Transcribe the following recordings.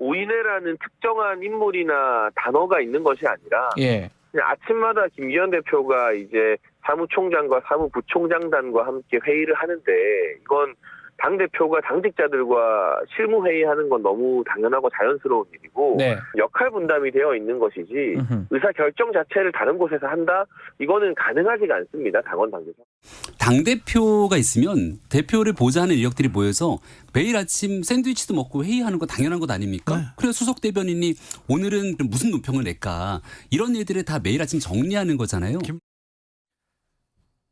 오인혜라는 특정한 인물이나 단어가 있는 것이 아니라 예. 그냥 아침마다 김기현 대표가 이제 사무총장과 사무부총장단과 함께 회의를 하는데 이건 당대표가 당직자들과 실무회의하는 건 너무 당연하고 자연스러운 일이고 네. 역할 분담이 되어 있는 것이지 음흠. 의사결정 자체를 다른 곳에서 한다? 이거는 가능하지가 않습니다. 당원 당규상. 당대표가 있으면 대표를 보좌하는 인력들이 모여서 매일 아침 샌드위치도 먹고 회의하는 거 당연한 것 아닙니까? 네. 그래서 수석 대변인이 오늘은 무슨 논평을 낼까 이런 일들을 다 매일 아침 정리하는 거잖아요.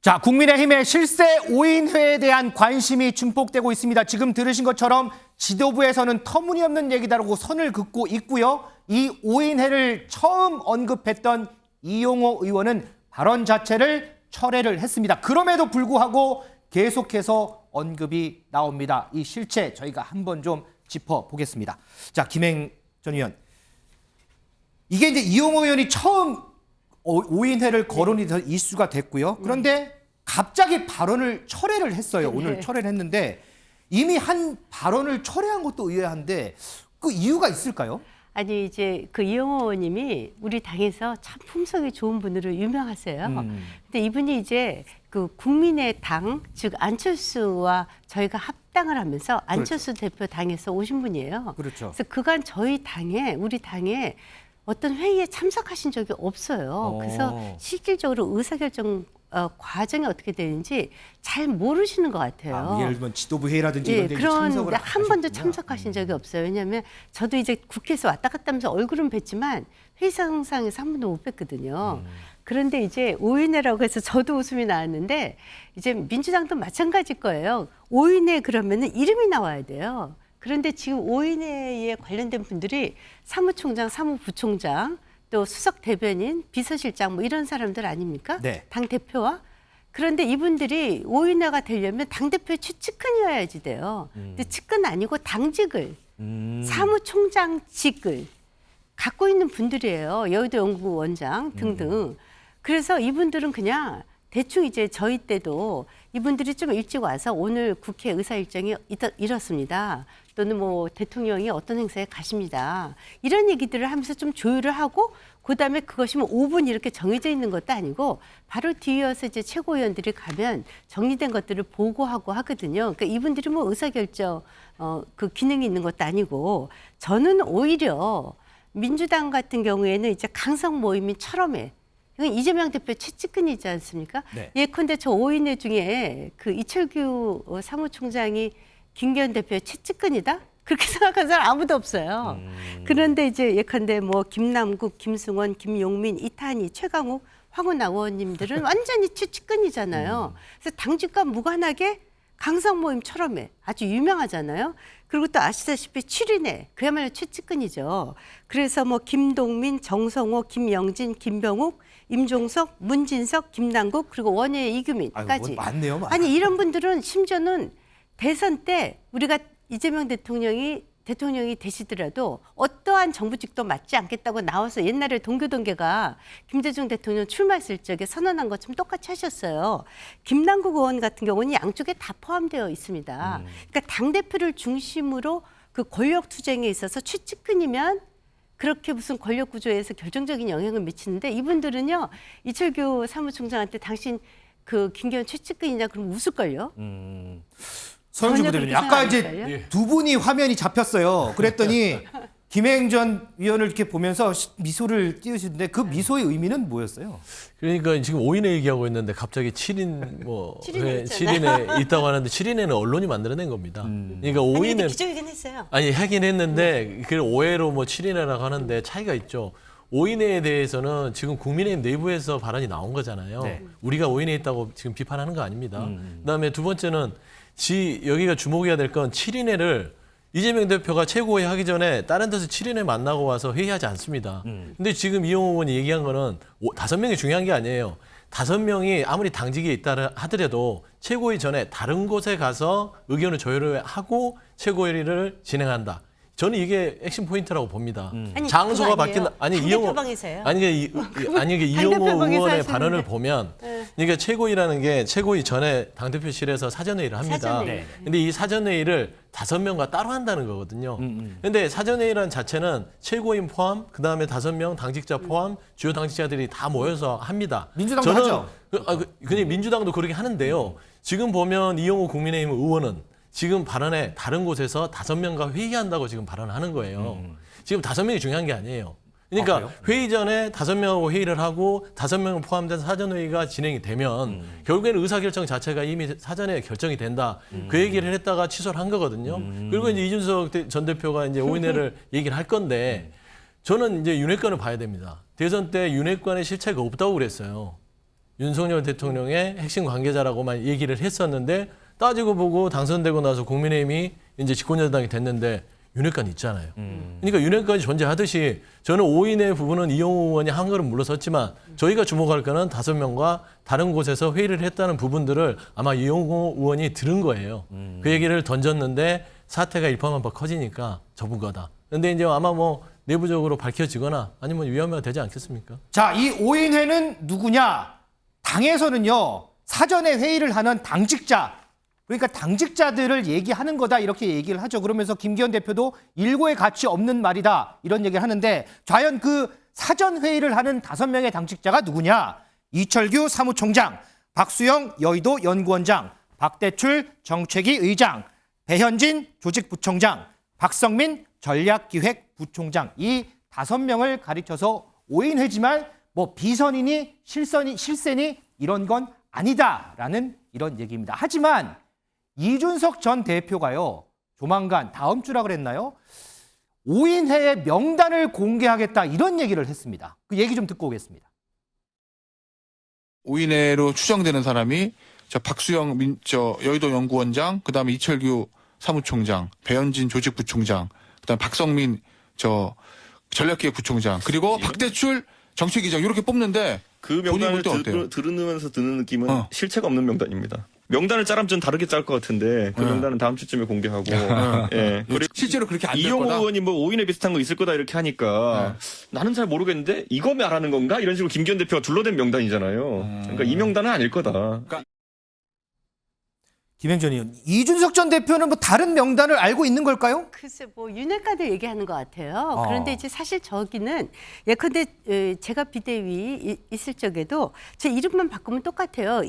자, 국민의힘의 실세 오인회에 대한 관심이 증폭되고 있습니다. 지금 들으신 것처럼 지도부에서는 터무니없는 얘기다라고 선을 긋고 있고요. 이 오인회를 처음 언급했던 이용호 의원은 발언 자체를 철회를 했습니다. 그럼에도 불구하고 계속해서 언급이 나옵니다. 이 실체 저희가 한번 좀 짚어보겠습니다. 자, 김행 전 의원. 이게 이제 이용호 의원이 처음 오인회를 거론이 이슈가 됐고요. 그런데 갑자기 발언을 철회를 했어요. 오늘 철회를 했는데 이미 한 발언을 철회한 것도 의아한데 그 이유가 있을까요? 아니 이제 그 이용호 의원님이 우리 당에서 참 품성이 좋은 분으로 유명하세요. 근데 이분이 이제 그 국민의 당, 즉 안철수와 저희가 합당을 하면서 안철수 대표 당에서 오신 분이에요. 그렇죠. 그래서 그간 저희 당에 우리 당에 어떤 회의에 참석하신 적이 없어요. 그래서 실질적으로 의사결정 과정이 어떻게 되는지 잘 모르시는 것 같아요. 예를 들면 지도부 회의라든지 예, 이런 데 참석을 그런데 한 번도 하셨군요. 참석하신 적이 없어요. 왜냐하면 저도 이제 국회에서 왔다 갔다 하면서 얼굴은 뵀지만 회의상에서 한 번도 못 뵀거든요. 그런데 이제 오인혜라고 해서 저도 웃음이 나왔는데 이제 민주당도 마찬가지일 거예요. 오인혜 그러면은 이름이 나와야 돼요. 그런데 지금 오인혜에 관련된 분들이 사무총장, 사무부총장, 또 수석 대변인, 비서실장 뭐 이런 사람들 아닙니까? 네. 당 대표와. 그런데 이분들이 오인혜가 되려면 당 대표의 최측근이어야지 돼요. 근데 측근 아니고 당직을 사무총장직을 갖고 있는 분들이에요. 여의도 연구원장 등등. 그래서 이분들은 그냥 대충 이제 저희 때도 이분들이 좀 일찍 와서 오늘 국회 의사 일정이 이렇습니다. 또는 뭐 대통령이 어떤 행사에 가십니다. 이런 얘기들을 하면서 좀 조율을 하고 그다음에 그것이 뭐 5분 이렇게 정해져 있는 것도 아니고 바로 뒤이어서 이제 최고위원들이 가면 정리된 것들을 보고하고 하거든요. 그러니까 이분들이 뭐 의사결정 그 기능이 있는 것도 아니고 저는 오히려 민주당 같은 경우에는 이제 강성 모임인 철험회 이건 이재명 대표 최측근이지 않습니까? 네. 예컨대 저 오인회 중에 그 이철규 사무총장이 김기현 대표의 최측근이다? 그렇게 생각하는 사람 아무도 없어요. 그런데 이제 예컨대 뭐 김남국, 김승원, 김용민, 이탄희, 최강욱, 황운하 의원님들은 완전히 최측근이잖아요. 그래서 당직과 무관하게 강성 모임처럼 해. 아주 유명하잖아요. 그리고 또 아시다시피 7인회 그야말로 최측근이죠. 그래서 뭐 김동민, 정성호, 김영진, 김병욱, 임종석, 문진석, 김남국 그리고 원외 이규민까지. 뭐 많네요. 아니 이런 분들은 심지어는 대선 때 우리가 이재명 대통령이 되시더라도 어떠한 정부직도 맡지 않겠다고 나와서 옛날에 동교동계가 김대중 대통령 출마했을 적에 선언한 것처럼 똑같이 하셨어요. 김남국 의원 같은 경우는 양쪽에 다 포함되어 있습니다. 그러니까 당대표를 중심으로 그 권력 투쟁에 있어서 최측근이면 그렇게 무슨 권력 구조에서 결정적인 영향을 미치는데 이분들은요. 이철규 사무총장한테 당신 그 김기현 최측근이냐 그럼 웃을걸요. 서영주 부대변인, 아까 이제 않을걸요? 두 분이 화면이 잡혔어요. 그랬더니 김행 전 위원을 이렇게 보면서 미소를 띄우시는데 그 미소의 의미는 뭐였어요? 그러니까 지금 5인에 얘기하고 있는데 갑자기 7인 뭐 7인에 7인에 있다고 하는데 7인에는 언론이 만들어낸 겁니다. 그러니까 아니, 근데 5인은 기적이긴 했어요. 아니 하긴 했는데 그 오해로 뭐 7인이라고 하는데 차이가 있죠. 5인에 대해서는 지금 국민의힘 내부에서 발언이 나온 거잖아요. 네. 우리가 5인에 있다고 지금 비판하는 거 아닙니다. 그다음에 두 번째는 여기가 주목해야 될 건 7인회를 이재명 대표가 최고회 하기 전에 다른 데서 7인회 만나고 와서 회의하지 않습니다. 근데 지금 이용호 의원이 얘기한 거는 5명이 중요한 게 아니에요. 5명이 아무리 당직에 있다 하더라도 최고회 전에 다른 곳에 가서 의견을 조율을 하고 최고회의를 진행한다. 저는 이게 핵심 포인트라고 봅니다. 아니, 장소가 그거 바뀐다. 아니에요. 아니 이용호 당대표방에서요. 아니 이게 이용호 당대표방에서 의원의 하시는데. 발언을 보면 그러니까 최고위라는 게 최고위 전에 당대표실에서 사전회의를 합니다. 사전회의. 근데 이 사전회의를 5명과 따로 한다는 거거든요. 근데 사전회의라는 자체는 최고위원 포함 그다음에 5명 당직자 포함 주요 당직자들이 다 모여서 합니다. 민주당도 저는 하죠. 그냥 민주당도 그렇게 하는데요. 지금 보면 이용호 국민의힘 의원은 지금 발언에 다른 곳에서 5명과 회의한다고 지금 발언하는 거예요. 지금 5명이 중요한 게 아니에요. 그러니까 그래요? 회의 전에 5명하고 회의를 하고 5명 포함된 사전회의가 진행이 되면 결국에는 의사결정 자체가 이미 사전에 결정이 된다. 그 얘기를 했다가 취소를 한 거거든요. 그리고 이제 이준석 전 대표가 이제 오인회를 얘기를 할 건데 저는 이제 윤핵관을 봐야 됩니다. 대선 때 윤핵관의 실체가 없다고 그랬어요. 윤석열 대통령의 핵심 관계자라고만 얘기를 했었는데 따지고 보고 당선되고 나서 국민의힘이 이제 집권여당이 됐는데 윤핵관이 있잖아요. 그러니까 윤핵관이 존재하듯이 저는 5인의 부분은 이용호 의원이 한 걸음 물러섰지만 저희가 주목할 거는 5명과 다른 곳에서 회의를 했다는 부분들을 아마 이용호 의원이 들은 거예요. 그 얘기를 던졌는데 사태가 일파만파 커지니까 접은 거다. 근데 이제 아마 뭐 내부적으로 밝혀지거나 아니면 위험해가 되지 않겠습니까? 자, 이 5인회는 누구냐? 당에서는요, 사전에 회의를 하는 당직자, 그러니까 당직자들을 얘기하는 거다 이렇게 얘기를 하죠. 그러면서 김기현 대표도 일고의 가치 없는 말이다 이런 얘기를 하는데 과연 그 사전 회의를 하는 5명의 당직자가 누구냐? 이철규 사무총장, 박수영 여의도 연구원장, 박대출 정책위 의장, 배현진 조직부총장, 박성민 전략기획부총장 이 5명을 가리켜서 5인회지만 뭐 비선이니 실세니 이런 건 아니다라는 이런 얘기입니다. 하지만 이준석 전 대표가요. 조만간 다음 주라 그랬나요? 5인회의 명단을 공개하겠다 이런 얘기를 했습니다. 그 얘기 좀 듣고 오겠습니다. 5인회로 추정되는 사람이 박수영 여의도 연구원장, 그다음에 이철규 사무총장, 배현진 조직부총장, 그다음에 박성민 전략기획부총장, 그리고 박대출 정책위장 이렇게 뽑는데 그 명단을 들으면서 드는 느낌은 실체가 없는 명단입니다. 명단을 짜라면 좀 다르게 짤 것 같은데 그 명단은 다음 주쯤에 공개하고 예. 그리고 실제로 그렇게 안 될 이용호 거다. 의원이 뭐 5인에 비슷한 거 있을 거다 이렇게 하니까 나는 잘 모르겠는데 이거 말하는 건가? 이런 식으로 김기현 대표가 둘러댄 명단이잖아요. 그러니까 이 명단은 아닐 거다. 김행전 의원, 이준석 전 대표는 뭐 다른 명단을 알고 있는 걸까요? 글쎄 뭐 윤핵관들 얘기하는 것 같아요. 그런데 이제 사실 저기는 예컨대 제가 비대위 있을 적에도 제 이름만 바꾸면 똑같아요.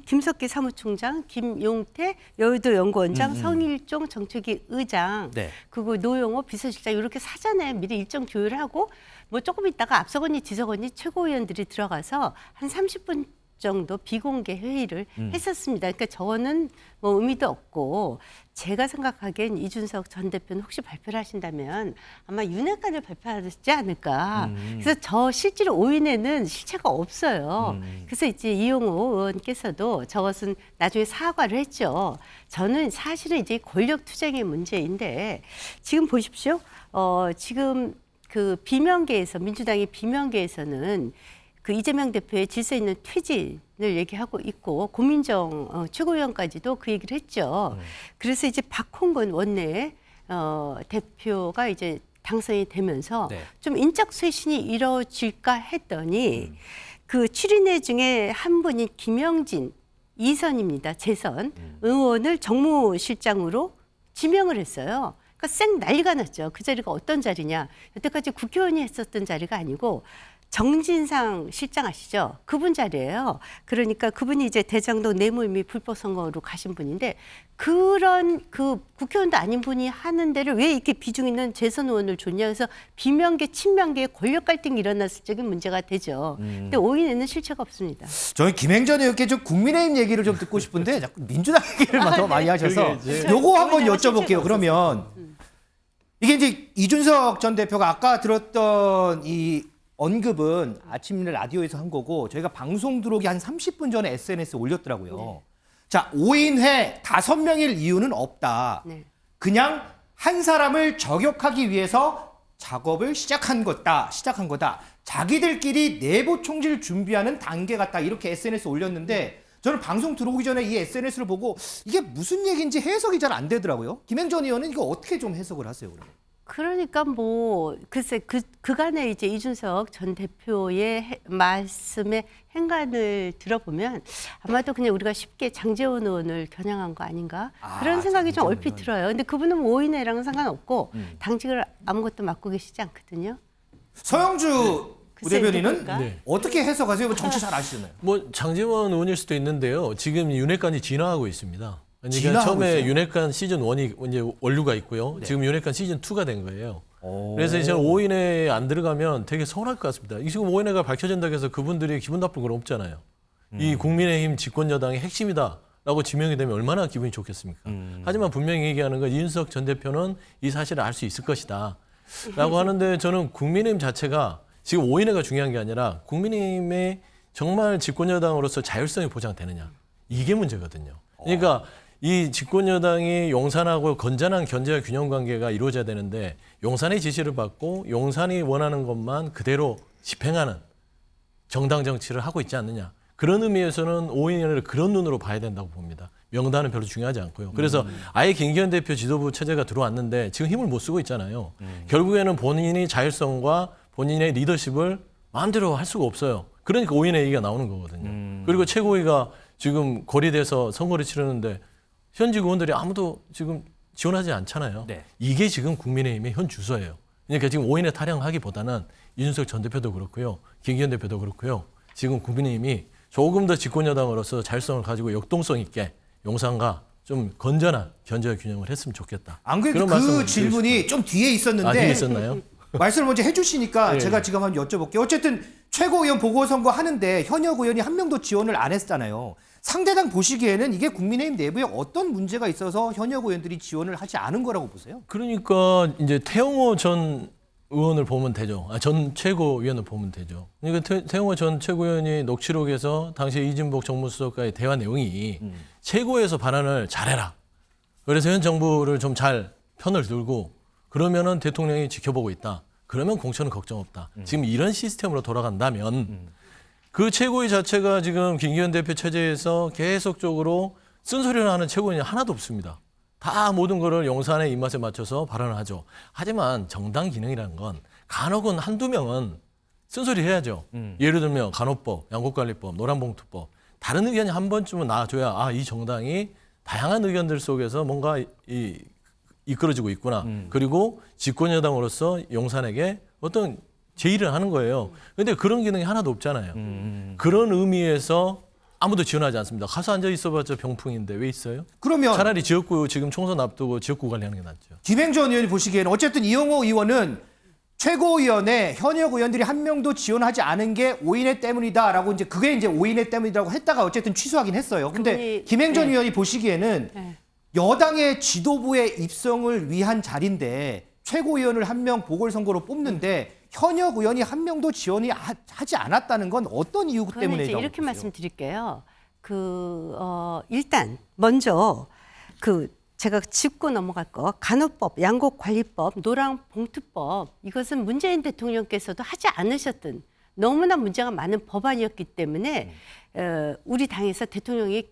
김석기 사무총장, 김용태 여의도 연구원장, 성일종 정책위 의장, 네. 그리고 노영호 비서실장 이렇게 사전에 미리 일정 조율을 하고 뭐 조금 있다가 앞서거니 뒤서거니 최고위원들이 들어가서 한 30분 정도 비공개 회의를 했었습니다. 그러니까 저는 뭐 의미도 없고 제가 생각하기엔 이준석 전 대표는 혹시 발표를 하신다면 아마 윤핵관을 발표하지 않을까. 그래서 저 실제로 5인에는 실체가 없어요. 그래서 이제 이용호 의원께서도 저것은 나중에 사과를 했죠. 저는 사실은 이제 권력 투쟁의 문제인데 지금 보십시오. 지금 그 비명계에서 민주당의 비명계에서는 그 이재명 대표의 질서 있는 퇴진을 얘기하고 있고 고민정 최고위원까지도 그 얘기를 했죠. 그래서 이제 박홍근 원내 대표가 이제 당선이 되면서 네. 좀 인적 쇄신이 이루어질까 했더니 그 7인회 중에 한 분이 김영진 2선입니다. 재선 의원을 정무실장으로 지명을 했어요. 그러니까 쌩 난리가 났죠. 그 자리가 어떤 자리냐. 여태까지 국회의원이 했었던 자리가 아니고 정진상 실장 아시죠? 그분 자리예요. 그러니까 그분이 이제 대장동 뇌물 및 불법 선거로 가신 분인데 그런 그 국회의원도 아닌 분이 하는 데를 왜 이렇게 비중 있는 재선 의원을 줬냐 해서 비명계 친명계의 권력 갈등이 일어났을 적인 문제가 되죠. 근데 5인에는 실체가 없습니다. 저는 김행전 의원께 좀 국민의힘 얘기를 좀 듣고 싶은데 자꾸 민주당 얘기를 더 많이 하셔서 요거 한번 여쭤볼게요. 그러면 이게 이제 이준석 전 대표가 아까 들었던 이 언급은 아침 라디오에서 한 거고 저희가 방송 들어오기 한 30분 전에 SNS에 올렸더라고요. 네. 자, 5인회 5명일 이유는 없다. 네. 그냥 한 사람을 저격하기 위해서 작업을 시작한 거다. 자기들끼리 내부 총질 준비하는 단계 같다. 이렇게 SNS에 올렸는데 저는 방송 들어오기 전에 이 SNS를 보고 이게 무슨 얘기인지 해석이 잘 안 되더라고요. 김행전 의원은 이거 어떻게 좀 해석을 하세요, 그러면? 그러니까 뭐 글쎄 그간의 이제 이준석 전 대표의 말씀의 행간을 들어보면 아마도 그냥 우리가 쉽게 장제원 의원을 겨냥한 거 아닌가 그런 생각이 좀 얼핏 들어요. 근데 그분은 뭐 오인회랑은 상관없고 당직을 아무것도 맡고 계시지 않거든요. 서영주 글쎄, 부대변인은 누굴까? 네. 어떻게 해석하세요? 뭐 정치 잘 아시잖아요. 뭐 장제원 의원일 수도 있는데요. 지금 윤핵관이 진화하고 있습니다. 그러니까 진화하고 처음에 있어요? 윤핵관 시즌 1이 이제 원류가 있고요. 네. 지금 윤핵관 시즌 2가 된 거예요. 오. 그래서 저는 5인에 안 들어가면 되게 서운할 것 같습니다. 지금 5인회가 밝혀진다고 해서 그분들이 기분 나쁜 건 없잖아요. 이 국민의힘 집권 여당의 핵심이다라고 지명이 되면 얼마나 기분이 좋겠습니까? 하지만 분명히 얘기하는 건 이준석 전 대표는 이 사실을 알 수 있을 것이다. 라고 하는데 저는 국민의힘 자체가 지금 5인회가 중요한 게 아니라 국민의힘의 정말 집권 여당으로서 자율성이 보장되느냐. 이게 문제거든요. 그러니까 이 집권 여당이 용산하고 건전한 견제와 균형 관계가 이루어져야 되는데 용산의 지시를 받고 용산이 원하는 것만 그대로 집행하는 정당 정치를 하고 있지 않느냐. 그런 의미에서는 5인회를 그런 눈으로 봐야 된다고 봅니다. 명단은 별로 중요하지 않고요. 그래서 아예 김기현 대표 지도부 체제가 들어왔는데 지금 힘을 못 쓰고 있잖아요. 결국에는 본인이 자율성과 본인의 리더십을 마음대로 할 수가 없어요. 그러니까 5인회 얘기가 나오는 거거든요. 그리고 최고위가 지금 고리돼서 선거를 치르는데 현직 의원들이 아무도 지금 지원하지 않잖아요. 네. 이게 지금 국민의힘의 현 주소예요. 그러니까 지금 5인회 타령하기보다는 이준석 전 대표도 그렇고요. 김기현 대표도 그렇고요. 지금 국민의힘이 조금 더 집권 여당으로서 자율성을 가지고 역동성 있게 용산과 좀 건전한 견제와 균형을 했으면 좋겠다. 안 그래도 그런 말씀을 그 질문이 좀 뒤에 있었는데 뒤에 있었나요? 말씀을 먼저 해주시니까 네. 제가 지금 한번 여쭤볼게요. 어쨌든 최고위원 보궐선거 하는데 현역 의원이 한 명도 지원을 안 했잖아요. 상대당 보시기에는 이게 국민의힘 내부에 어떤 문제가 있어서 현역 의원들이 지원을 하지 않은 거라고 보세요? 그러니까 이제 태영호 전 의원을 보면 되죠. 전 최고위원을 보면 되죠. 그러니까 태영호 전 최고위원이 녹취록에서 당시 이진복 정무수석과의 대화 내용이 최고에서 발언을 잘해라. 그래서 현 정부를 좀 잘 편을 들고 그러면은 대통령이 지켜보고 있다. 그러면 공천은 걱정 없다. 지금 이런 시스템으로 돌아간다면 그 최고위 자체가 지금 김기현 대표 체제에서 계속적으로 쓴소리를 하는 최고위원이 하나도 없습니다. 다 모든 거를 용산의 입맛에 맞춰서 발언을 하죠. 하지만 정당 기능이라는 건 간혹은 한두 명은 쓴소리 해야죠. 예를 들면 간호법, 양국관리법, 노란봉투법 다른 의견이 한 번쯤은 나와줘야 이 정당이 다양한 의견들 속에서 뭔가 이끌어지고 있구나. 그리고 집권 여당으로서 용산에게 어떤 제의를 하는 거예요. 그런데 그런 기능이 하나도 없잖아요. 그런 의미에서 아무도 지원하지 않습니다. 가서 앉아 있어봤자 병풍인데 왜 있어요? 그러면 차라리 지역구 지금 총선 앞두고 지역구 관리하는 게 낫죠. 김행전 의원이 보시기에는 어쨌든 이영호 의원은 최고위원회 현역 의원들이 한 명도 지원하지 않은 게 5인회 때문이다라고 이제 그게 이제 5인회 때문이라고 했다가 어쨌든 취소하긴 했어요. 근데 그분이- 김행전 네. 의원이 보시기에는 네. 여당의 지도부의 입성을 위한 자리인데 최고위원을 한 명 보궐선거로 뽑는데 현역 의원이 한 명도 지원이 하지 않았다는 건 어떤 이유 그거는 때문에 이제 이렇게 말씀드릴게요. 일단 먼저 제가 짚고 넘어갈 거 간호법, 양곡관리법, 노란봉투법 이것은 문재인 대통령께서도 하지 않으셨던 너무나 문제가 많은 법안이었기 때문에 우리 당에서 대통령이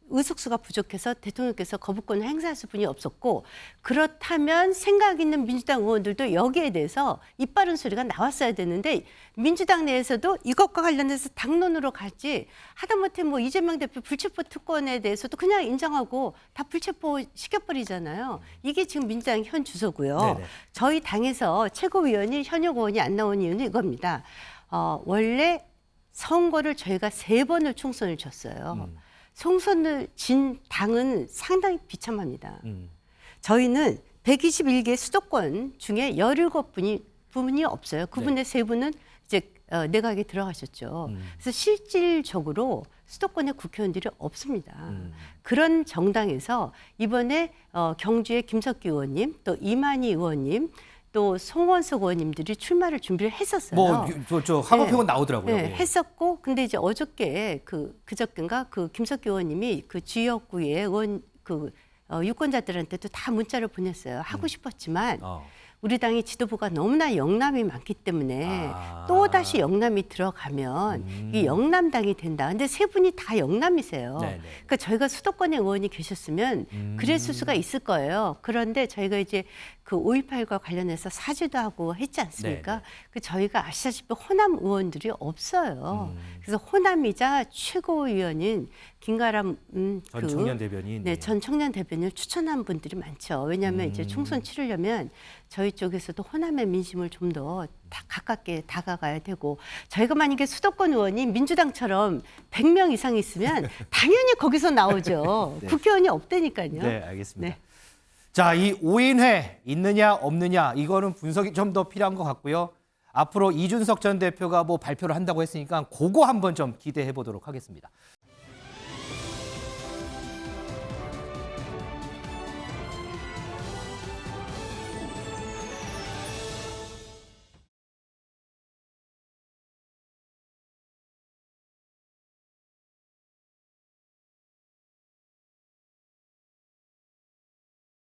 의석수가 부족해서 대통령께서 거부권을 행사할 수뿐이 없었고 그렇다면 생각 있는 민주당 의원들도 여기에 대해서 이빠른 소리가 나왔어야 되는데 민주당 내에서도 이것과 관련해서 당론으로 갈지 하다못해 뭐 이재명 대표 불체포 특권에 대해서도 그냥 인정하고 다 불체포 시켜버리잖아요. 이게 지금 민주당 현 주소고요. 네네. 저희 당에서 최고위원이 현역 의원이 안 나온 이유는 이겁니다. 원래 선거를 저희가 3번을 총선을 쳤어요. 총선을 진 당은 상당히 비참합니다. 저희는 121개 수도권 중에 17분이 없어요. 그분의 3분은 이제 내각에 들어가셨죠. 그래서 실질적으로 수도권에 국회의원들이 없습니다. 그런 정당에서 이번에 경주의 김석기 의원님, 또 이만희 의원님, 또 송원석 의원님들이 출마를 준비를 했었어요. 저 학업평은 나오더라고요. 네, 했었고, 근데 이제 어저께 그저께인가 김석기 의원님이 그 지역구의 의원 유권자들한테도 다 문자를 보냈어요. 하고 싶었지만 우리 당의 지도부가 너무나 영남이 많기 때문에 아. 또다시 영남이 들어가면 이 영남당이 된다. 근데 세 분이 다 영남이세요. 네네. 그러니까 저희가 수도권에 의원이 계셨으면 그랬을 수가 있을 거예요. 그런데 저희가 이제 그 5.18과 관련해서 사죄도 하고 했지 않습니까? 네네. 그 저희가 아시다시피 호남 의원들이 없어요. 그래서 호남이자 최고위원인 김가람 전 청년 대변인. 네, 전 청년 대변인을 추천한 분들이 많죠. 왜냐하면 이제 총선 치르려면 저희 쪽에서도 호남의 민심을 좀 더 가깝게 다가가야 되고 저희가 만약에 수도권 의원이 민주당처럼 100명 이상 있으면 당연히 거기서 나오죠. 국회의원이 없다니까요. 네, 알겠습니다. 네. 자, 이 5인회 있느냐 없느냐 이거는 분석이 좀 더 필요한 것 같고요. 앞으로 이준석 전 대표가 뭐 발표를 한다고 했으니까 그거 한번 좀 기대해 보도록 하겠습니다.